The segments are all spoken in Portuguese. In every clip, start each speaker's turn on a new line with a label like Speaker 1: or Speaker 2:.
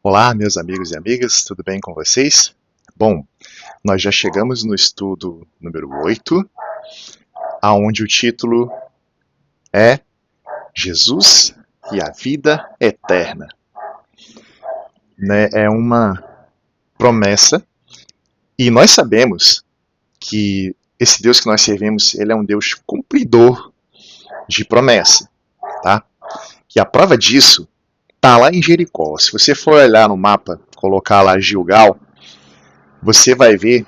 Speaker 1: Olá, meus amigos e amigas, tudo bem com vocês? Bom, nós já chegamos no estudo número 8, aonde o título é Jesus e a Vida Eterna. É uma promessa e nós sabemos que esse Deus que nós servimos, ele é um Deus cumpridor de promessa, tá? E a prova disso está lá em Jericó. Se você for olhar no mapa, colocar lá Gilgal, você vai ver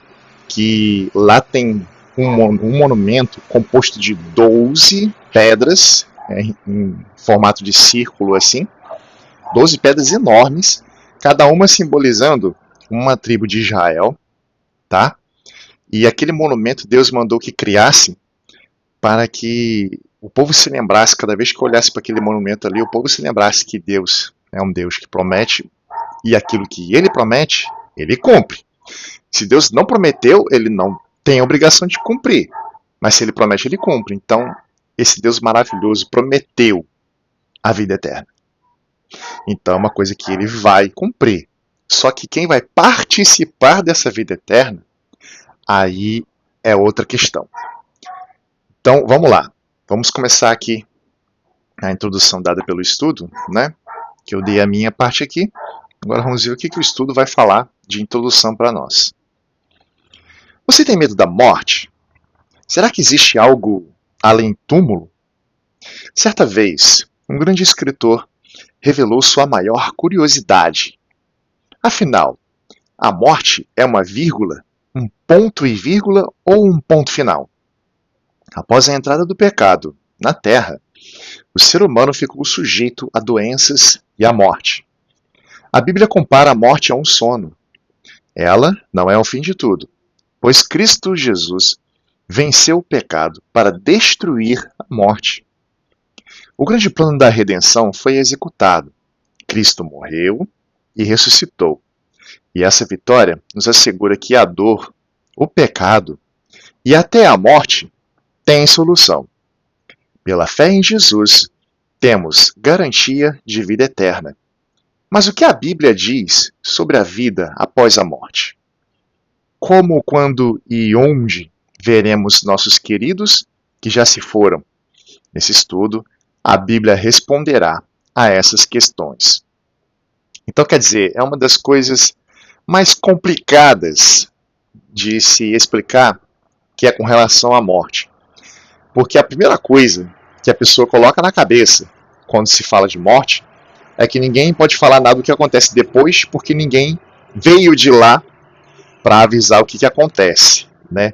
Speaker 1: que lá tem um monumento composto de 12 pedras, em formato de círculo assim, 12 pedras enormes, cada uma simbolizando uma tribo de Israel, tá? E aquele monumento Deus mandou que criasse para que o povo se lembrasse, cada vez que olhasse para aquele monumento ali, o povo se lembrasse que Deus é um Deus que promete, e aquilo que ele promete, ele cumpre. Se Deus não prometeu, ele não tem a obrigação de cumprir. Mas se ele promete, ele cumpre. Então, esse Deus maravilhoso prometeu a vida eterna. Então, é uma coisa que ele vai cumprir. Só que quem vai participar dessa vida eterna, aí é outra questão. Então, vamos lá. Vamos começar aqui a introdução dada pelo estudo, né? Que eu dei a minha parte aqui. Agora vamos ver o que o estudo vai falar de introdução para nós. Você tem medo da morte? Será que existe algo além túmulo? Certa vez, um grande escritor revelou sua maior curiosidade. Afinal, a morte é uma vírgula, um ponto e vírgula ou um ponto final? Após a entrada do pecado na Terra, o ser humano ficou sujeito a doenças e à morte. A Bíblia compara a morte a um sono. Ela não é o fim de tudo, pois Cristo Jesus venceu o pecado para destruir a morte. O grande plano da redenção foi executado. Cristo morreu e ressuscitou. E essa vitória nos assegura que a dor, o pecado e até a morte têm solução. Pela fé em Jesus, temos garantia de vida eterna. Mas o que a Bíblia diz sobre a vida após a morte? Como, quando e onde veremos nossos queridos que já se foram? Nesse estudo, a Bíblia responderá a essas questões. Então, quer dizer, é uma das coisas mais complicadas de se explicar, que é com relação à morte. Porque a primeira coisa que a pessoa coloca na cabeça quando se fala de morte é que ninguém pode falar nada do que acontece depois, porque ninguém veio de lá para avisar o que acontece, né?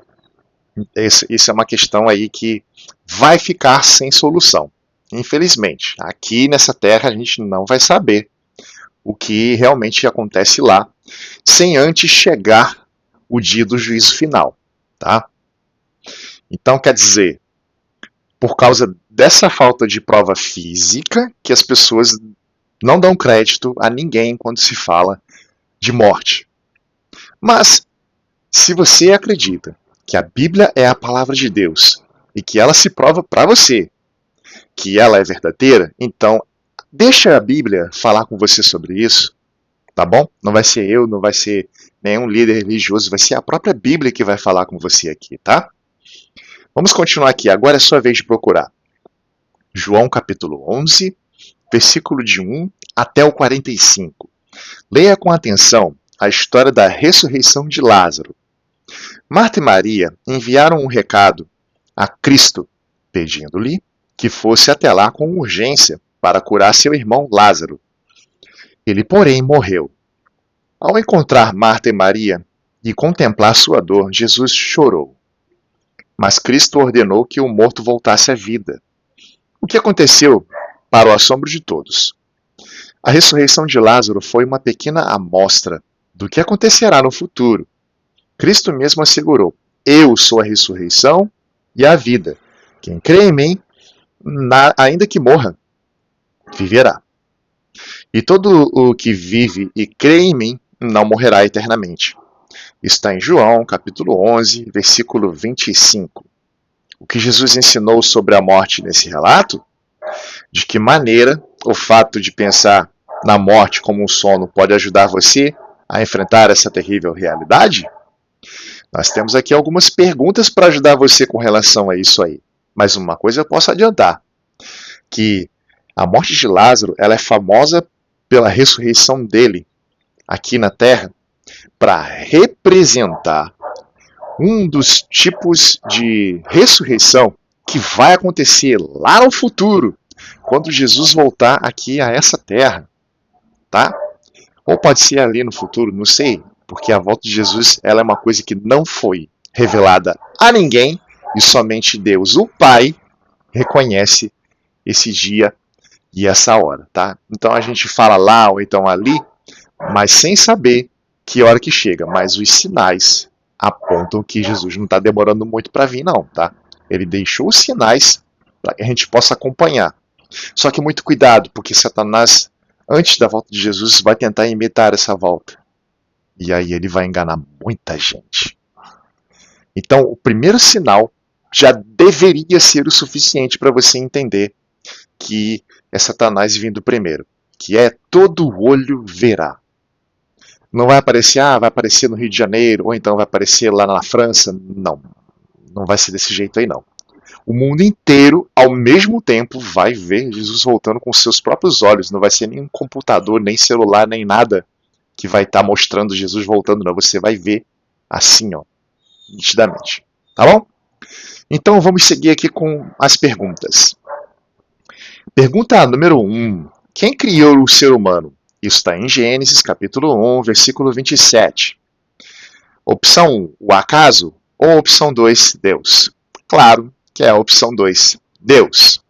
Speaker 1: Isso é uma questão aí que vai ficar sem solução. Infelizmente, aqui nessa terra a gente não vai saber o que realmente acontece lá, sem antes chegar o dia do juízo final, tá? Então, quer dizer, por causa dessa falta de prova física, que as pessoas não dão crédito a ninguém quando se fala de morte. Mas, se você acredita que a Bíblia é a palavra de Deus e que ela se prova para você que ela é verdadeira, então deixa a Bíblia falar com você sobre isso, tá bom? Não vai ser eu, não vai ser nenhum líder religioso, vai ser a própria Bíblia que vai falar com você aqui, tá? Vamos continuar aqui, agora é sua vez de procurar. João capítulo 11, versículo de 1 até o 45. Leia com atenção a história da ressurreição de Lázaro. Marta e Maria enviaram um recado a Cristo, pedindo-lhe que fosse até lá com urgência para curar seu irmão Lázaro. Ele, porém, morreu. Ao encontrar Marta e Maria e contemplar sua dor, Jesus chorou. Mas Cristo ordenou que o morto voltasse à vida. O que aconteceu para o assombro de todos? A ressurreição de Lázaro foi uma pequena amostra do que acontecerá no futuro. Cristo mesmo assegurou: eu sou a ressurreição e a vida. Quem crê em mim, ainda que morra, viverá. E todo o que vive e crê em mim não morrerá eternamente. Está em João, capítulo 11, versículo 25. O que Jesus ensinou sobre a morte nesse relato? De que maneira o fato de pensar na morte como um sono pode ajudar você a enfrentar essa terrível realidade? Nós temos aqui algumas perguntas para ajudar você com relação a isso aí. Mas uma coisa eu posso adiantar, que a morte de Lázaro ela é famosa pela ressurreição dele aqui na Terra para representar um dos tipos de ressurreição que vai acontecer lá no futuro, quando Jesus voltar aqui a essa Terra, tá? Ou pode ser ali no futuro, não sei, porque a volta de Jesus ela é uma coisa que não foi revelada a ninguém e somente Deus, o Pai, reconhece esse dia e essa hora, tá? Então a gente fala lá ou então ali, mas sem saber que hora que chega. Mas os sinais apontam que Jesus não está demorando muito para vir, não, tá? Ele deixou os sinais para que a gente possa acompanhar. Só que muito cuidado, porque Satanás, antes da volta de Jesus, vai tentar imitar essa volta. E aí ele vai enganar muita gente. Então, o primeiro sinal já deveria ser o suficiente para você entender que é Satanás vindo primeiro, que é todo olho verá. Não vai aparecer, vai aparecer no Rio de Janeiro, ou então vai aparecer lá na França. Não, não vai ser desse jeito aí não. O mundo inteiro, ao mesmo tempo, vai ver Jesus voltando com seus próprios olhos. Não vai ser nem um computador, nem celular, nem nada que vai estar mostrando Jesus voltando, não. Você vai ver assim, ó, nitidamente. Tá bom? Então vamos seguir aqui com as perguntas. Pergunta número 1. Quem criou o ser humano? Isso está em Gênesis, capítulo 1, versículo 27. Opção 1, o acaso? Ou opção 2, Deus? Claro que é a opção 2, Deus.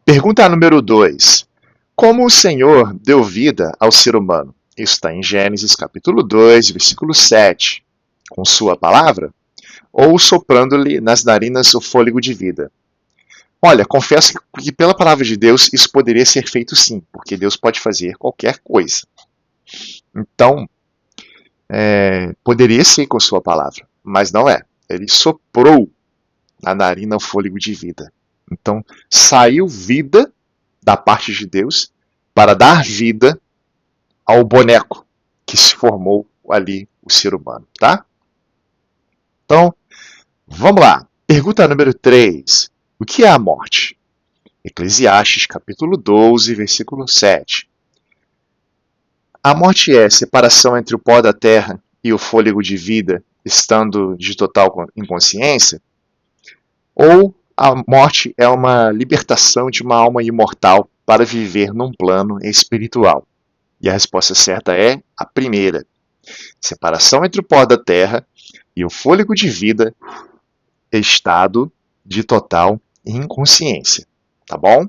Speaker 1: Pergunta número 2. Como o Senhor deu vida ao ser humano? Isso está em Gênesis, capítulo 2, versículo 7. Com sua palavra? Ou soprando-lhe nas narinas o fôlego de vida? Olha, confesso que pela palavra de Deus isso poderia ser feito sim, porque Deus pode fazer qualquer coisa. Então, poderia ser com sua palavra, mas não é. Ele soprou na narina o fôlego de vida. Então, saiu vida da parte de Deus para dar vida ao boneco que se formou ali, o ser humano, tá? Então, vamos lá. Pergunta número 3. O que é a morte? Eclesiastes, capítulo 12, versículo 7. A morte é separação entre o pó da terra e o fôlego de vida, estando de total inconsciência? Ou a morte é uma libertação de uma alma imortal para viver num plano espiritual? E a resposta certa é a primeira. Separação entre o pó da terra e o fôlego de vida, estado de total inconsciência. Tá bom?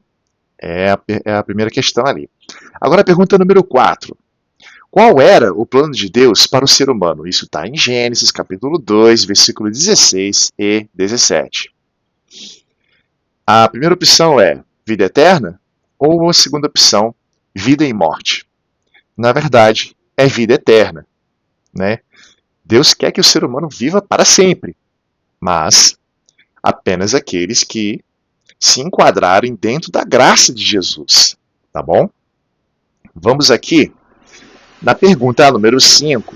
Speaker 1: É a primeira questão ali. Agora a pergunta número 4. Qual era o plano de Deus para o ser humano? Isso está em Gênesis, capítulo 2, versículo 16 e 17. A primeira opção é vida eterna, ou a segunda opção, vida e morte. Na verdade, é vida eterna, né? Deus quer que o ser humano viva para sempre, mas apenas aqueles que se enquadrarem dentro da graça de Jesus, tá bom? Vamos aqui na pergunta número 5.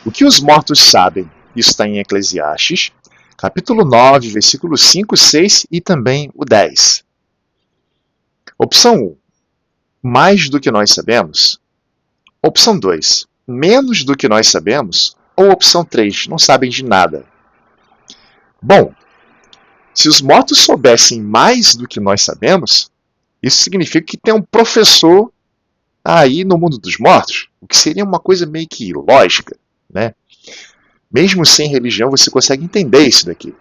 Speaker 1: O que os mortos sabem? Isso está em Eclesiastes, capítulo 9, versículos 5, 6 e também o 10. Opção 1, mais do que nós sabemos. Opção 2, menos do que nós sabemos. Ou opção 3, não sabem de nada. Bom, se os mortos soubessem mais do que nós sabemos, isso significa que tem um professor aí no mundo dos mortos, o que seria uma coisa meio que lógica, né? Mesmo sem religião, você consegue entender isso daqui.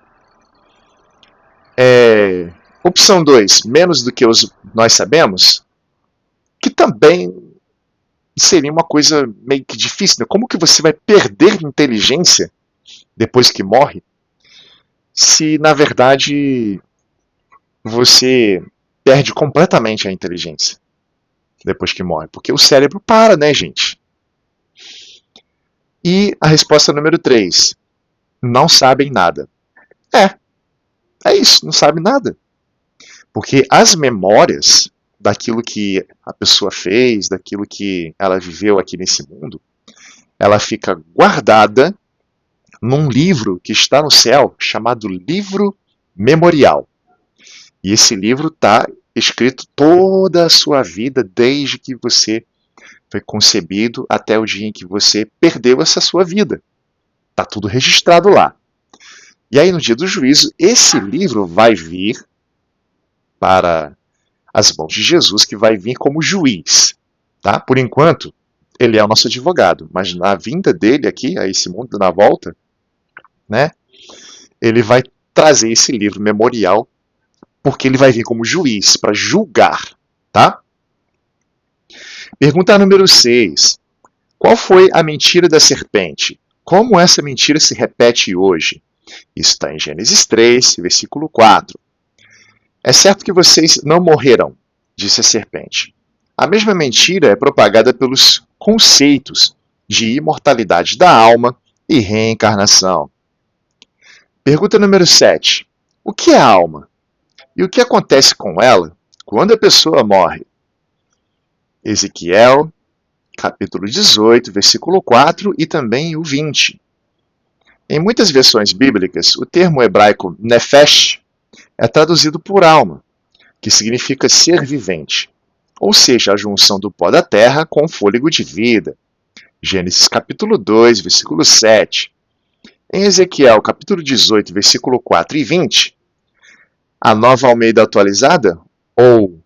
Speaker 1: Opção 2, menos do que nós sabemos, que também seria uma coisa meio que difícil, né? Como que você vai perder inteligência depois que morre, se na verdade você perde completamente a inteligência depois que morre? Porque o cérebro para, né, gente? E a resposta número 3, não sabem nada. É isso, não sabe nada. Porque as memórias daquilo que a pessoa fez, daquilo que ela viveu aqui nesse mundo, ela fica guardada num livro que está no céu, chamado Livro Memorial. E esse livro está escrito toda a sua vida, desde que você foi concebido até o dia em que você perdeu essa sua vida. Está tudo registrado lá. E aí, no dia do juízo, esse livro vai vir para as mãos de Jesus, que vai vir como juiz. Tá? Por enquanto, ele é o nosso advogado, mas na vinda dele aqui, a esse mundo, na volta, né, ele vai trazer esse livro memorial, porque ele vai vir como juiz para julgar. Tá? Pergunta número 6. Qual foi a mentira da serpente? Como essa mentira se repete hoje? Isso está em Gênesis 3, versículo 4. É certo que vocês não morrerão, disse a serpente. A mesma mentira é propagada pelos conceitos de imortalidade da alma e reencarnação. Pergunta número 7. O que é a alma? E o que acontece com ela quando a pessoa morre? Ezequiel, capítulo 18, versículo 4 e também o 20. Em muitas versões bíblicas, o termo hebraico nefesh é traduzido por alma, que significa ser vivente, ou seja, a junção do pó da terra com o fôlego de vida. Gênesis capítulo 2, versículo 7. Em Ezequiel capítulo 18, versículo 4 e 20, a Nova Almeida atualizada, ou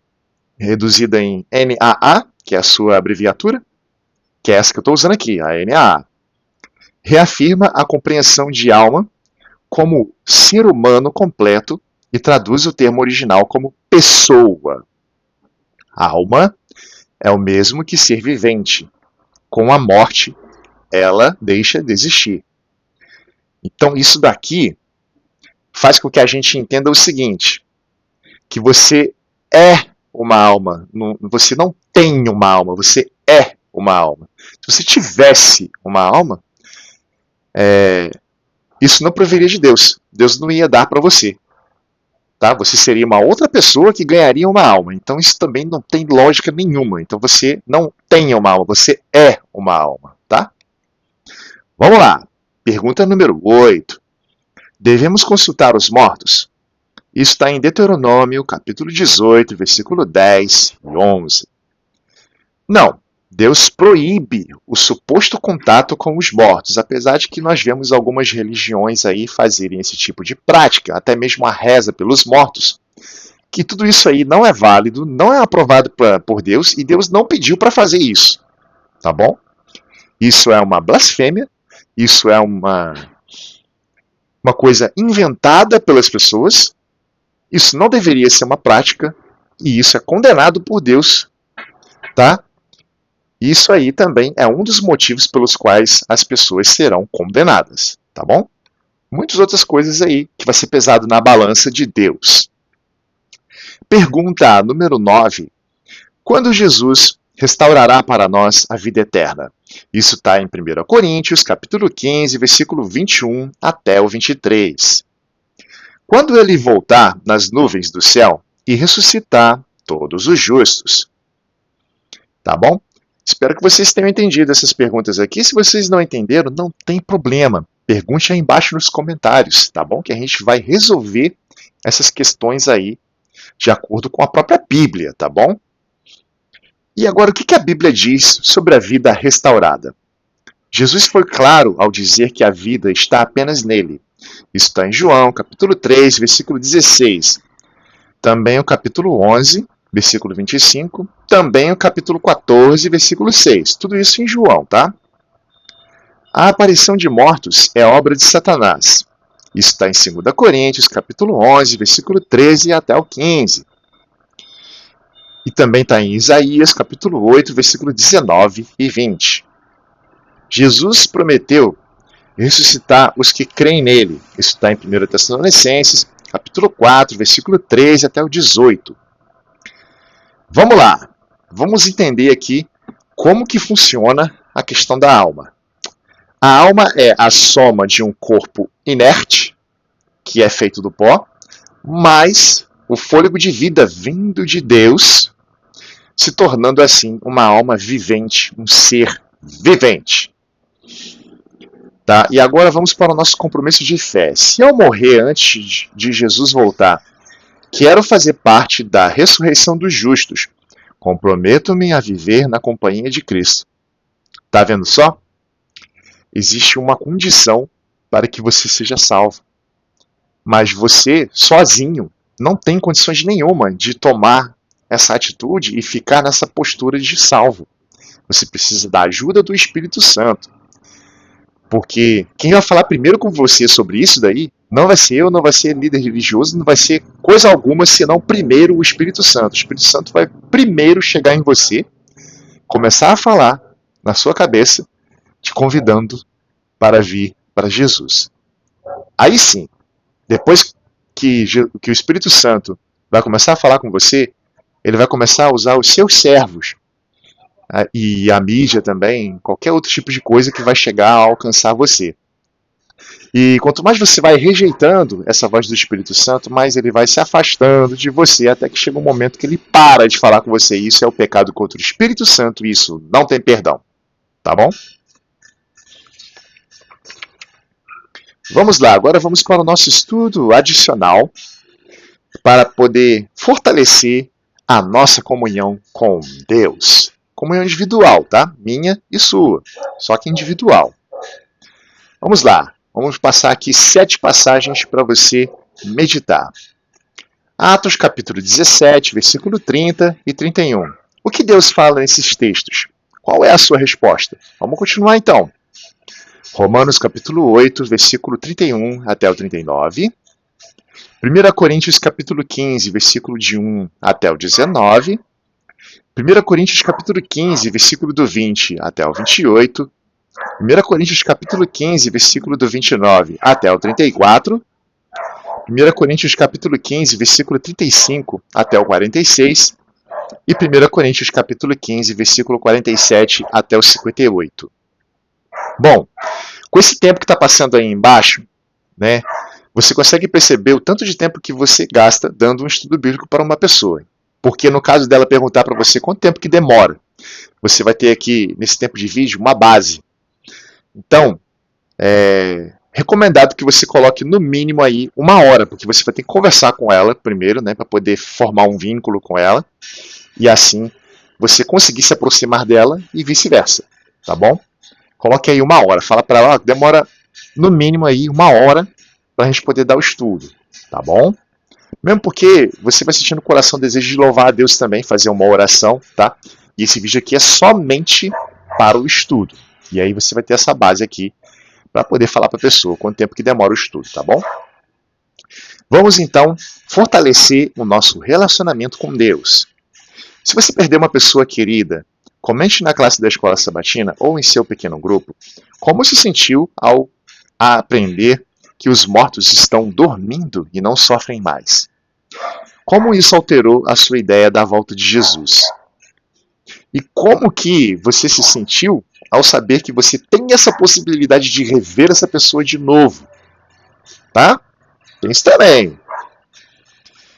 Speaker 1: reduzida em NAA, que é a sua abreviatura, que é essa que eu estou usando aqui, a NAA, reafirma a compreensão de alma como ser humano completo e traduz o termo original como pessoa. Alma é o mesmo que ser vivente. Com a morte, ela deixa de existir. Então, isso daqui faz com que a gente entenda o seguinte, que você é uma alma, você não tem uma alma, você é uma alma. Se você tivesse uma alma, isso não proviria de Deus. Deus não ia dar para você. Tá? Você seria uma outra pessoa que ganharia uma alma. Então isso também não tem lógica nenhuma. Então você não tem uma alma, você é uma alma. Tá? Vamos lá. Pergunta número 8. Devemos consultar os mortos? Isso está em Deuteronômio, capítulo 18, versículo 10 e 11. Não. Deus proíbe o suposto contato com os mortos, apesar de que nós vemos algumas religiões aí fazerem esse tipo de prática, até mesmo a reza pelos mortos, que tudo isso aí não é válido, não é aprovado por Deus, e Deus não pediu para fazer isso, tá bom? Isso é uma blasfêmia, isso é uma coisa inventada pelas pessoas, isso não deveria ser uma prática, e isso é condenado por Deus, tá? Isso aí também é um dos motivos pelos quais as pessoas serão condenadas, tá bom? Muitas outras coisas aí que vai ser pesado na balança de Deus. Pergunta número 9. Quando Jesus restaurará para nós a vida eterna? Isso está em 1 Coríntios, capítulo 15, versículo 21 até o 23. Quando ele voltar nas nuvens do céu e ressuscitar todos os justos. Tá bom? Espero que vocês tenham entendido essas perguntas aqui. Se vocês não entenderam, não tem problema. Pergunte aí embaixo nos comentários, tá bom? Que a gente vai resolver essas questões aí de acordo com a própria Bíblia, tá bom? E agora, o que a Bíblia diz sobre a vida restaurada? Jesus foi claro ao dizer que a vida está apenas nele. Isso está em João, capítulo 3, versículo 16. Também o capítulo 11, versículo 25, também o capítulo 14, versículo 6. Tudo isso em João, tá? A aparição de mortos é obra de Satanás. Isso está em 2 Coríntios, capítulo 11, versículo 13 até o 15. E também está em Isaías, capítulo 8, versículo 19 e 20. Jesus prometeu ressuscitar os que creem nele. Isso está em 1 Tessalonicenses, capítulo 4, versículo 13 até o 18. Vamos lá, vamos entender aqui como que funciona a questão da alma. A alma é a soma de um corpo inerte, que é feito do pó, mais o fôlego de vida vindo de Deus, se tornando assim uma alma vivente, um ser vivente. Tá? E agora vamos para o nosso compromisso de fé. Se eu morrer antes de Jesus voltar, quero fazer parte da ressurreição dos justos. Comprometo-me a viver na companhia de Cristo. Tá vendo só? Existe uma condição para que você seja salvo. Mas você, sozinho, não tem condições nenhuma de tomar essa atitude e ficar nessa postura de salvo. Você precisa da ajuda do Espírito Santo. Porque quem vai falar primeiro com você sobre isso daí, não vai ser eu, não vai ser líder religioso, não vai ser coisa alguma, senão primeiro o Espírito Santo. O Espírito Santo vai primeiro chegar em você, começar a falar na sua cabeça, te convidando para vir para Jesus. Aí sim, depois que o Espírito Santo vai começar a falar com você, ele vai começar a usar os seus servos e a mídia também, qualquer outro tipo de coisa que vai chegar a alcançar você. E quanto mais você vai rejeitando essa voz do Espírito Santo, mais ele vai se afastando de você, até que chega um momento que ele para de falar com você. Isso é o pecado contra o Espírito Santo, isso não tem perdão. Tá bom? Vamos lá, agora vamos para o nosso estudo adicional para poder fortalecer a nossa comunhão com Deus. Comunhão individual, tá? Minha e sua, só que individual. Vamos lá, vamos passar aqui 7 passagens para você meditar. Atos capítulo 17, versículo 30 e 31. O que Deus fala nesses textos? Qual é a sua resposta? Vamos continuar então. Romanos capítulo 8, versículo 31 até o 39. 1 Coríntios capítulo 15, versículo de 1 até o 19. 1 Coríntios capítulo 15, versículo do 20 até o 28. 1 Coríntios capítulo 15, versículo do 29 até o 34. 1 Coríntios capítulo 15, versículo 35 até o 46. E 1 Coríntios capítulo 15, versículo 47 até o 58. Bom, com esse tempo que está passando aí embaixo, né, você consegue perceber o tanto de tempo que você gasta dando um estudo bíblico para uma pessoa. Porque no caso dela perguntar para você quanto tempo que demora, você vai ter aqui, nesse tempo de vídeo, uma base. Então, é recomendado que você coloque no mínimo aí 1 hora, porque você vai ter que conversar com ela primeiro, né, para poder formar um vínculo com ela, e assim você conseguir se aproximar dela e vice-versa, tá bom? Coloque aí 1 hora, fala para ela, demora no mínimo aí 1 hora para a gente poder dar o estudo, tá bom? Mesmo porque você vai sentir no coração o desejo de louvar a Deus também, fazer uma oração, tá? E esse vídeo aqui é somente para o estudo. E aí você vai ter essa base aqui para poder falar para a pessoa quanto tempo que demora o estudo, tá bom? Vamos então fortalecer o nosso relacionamento com Deus. Se você perdeu uma pessoa querida, comente na classe da Escola Sabatina ou em seu pequeno grupo como se sentiu ao aprender que os mortos estão dormindo e não sofrem mais. Como isso alterou a sua ideia da volta de Jesus? E como que você se sentiu ao saber que você tem essa possibilidade de rever essa pessoa de novo? Tá? Tem isso também.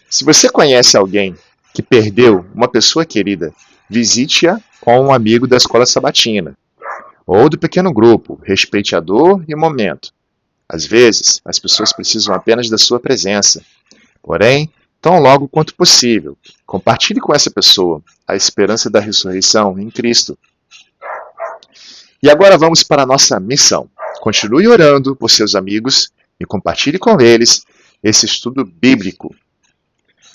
Speaker 1: Se você conhece alguém que perdeu uma pessoa querida, visite-a com um amigo da Escola Sabatina ou do pequeno grupo. Respeite a dor e o momento. Às vezes, as pessoas precisam apenas da sua presença. Porém, tão logo quanto possível, compartilhe com essa pessoa a esperança da ressurreição em Cristo. E agora vamos para a nossa missão. Continue orando por seus amigos e compartilhe com eles esse estudo bíblico.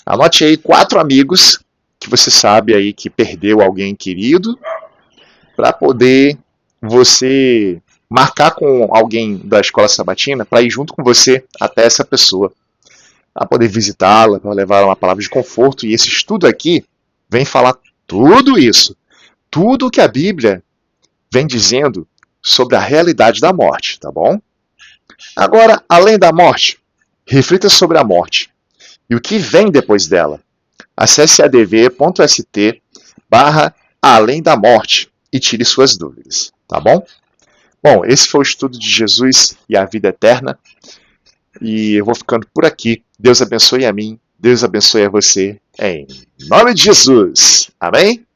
Speaker 1: Anote aí 4 amigos que você sabe aí que perdeu alguém querido, para poder você marcar com alguém da Escola Sabatina para ir junto com você até essa pessoa, para poder visitá-la, para levar uma palavra de conforto. E esse estudo aqui vem falar tudo isso, tudo que a Bíblia vem dizendo sobre a realidade da morte, tá bom? Agora, além da morte, reflita sobre a morte e o que vem depois dela. Acesse adv.st/além da morte e tire suas dúvidas, tá bom? Bom, esse foi o estudo de Jesus e a vida eterna. E eu vou ficando por aqui. Deus abençoe a mim, Deus abençoe a você, em nome de Jesus. Amém?